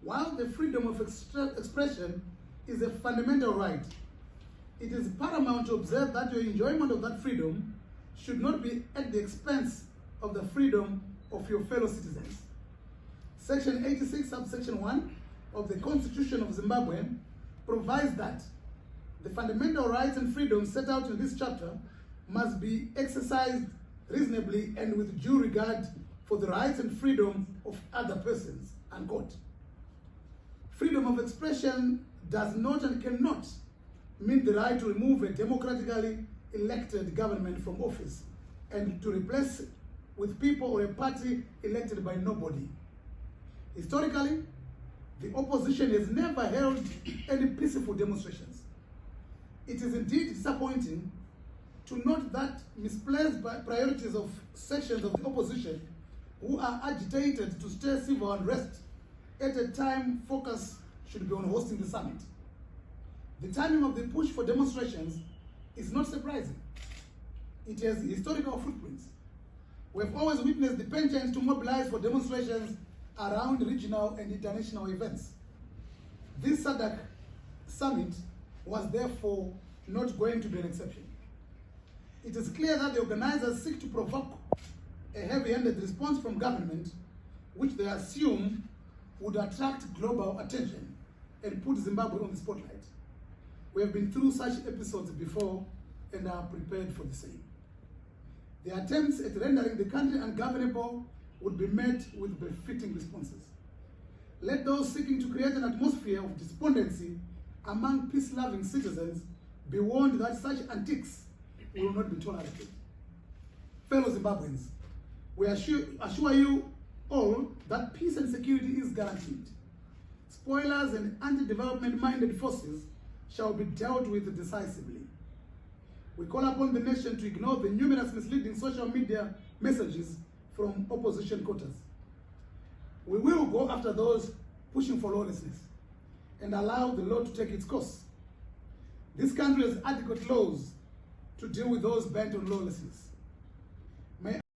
While the freedom of expression is a fundamental right, it is paramount to observe that your enjoyment of that freedom should not be at the expense of the freedom of your fellow citizens. Section 86, subsection 1 of the Constitution of Zimbabwe provides that the fundamental rights and freedoms set out in this chapter must be exercised reasonably and with due regard for the rights and freedom of other persons, unquote. Freedom of expression does not and cannot mean the right to remove a democratically elected government from office and to replace it with people or a party elected by nobody. Historically, the opposition has never held any peaceful demonstrations. It is indeed disappointing to note that misplaced priorities of sections of the opposition who are agitated to stir civil unrest at a time focus should be on hosting the summit. The timing of the push for demonstrations is not surprising. It has historical footprints. We have always witnessed the penchant to mobilize for demonstrations around regional and international events. This SADC Summit was therefore not going to be an exception. It is clear that the organizers seek to provoke a heavy-handed response from government, which they assume would attract global attention and put Zimbabwe on the spotlight. We have been through such episodes before and are prepared for the same. The attempts at rendering the country ungovernable would be met with befitting responses. Let those seeking to create an atmosphere of despondency among peace-loving citizens be warned that such antics will not be tolerated. Fellow Zimbabweans, we assure you all that peace and security is guaranteed. Spoilers and anti-development-minded forces shall be dealt with decisively. We call upon the nation to ignore the numerous misleading social media messages from opposition quarters. We will go after those pushing for lawlessness and allow the law to take its course. This country has adequate laws to deal with those bent on lawlessness.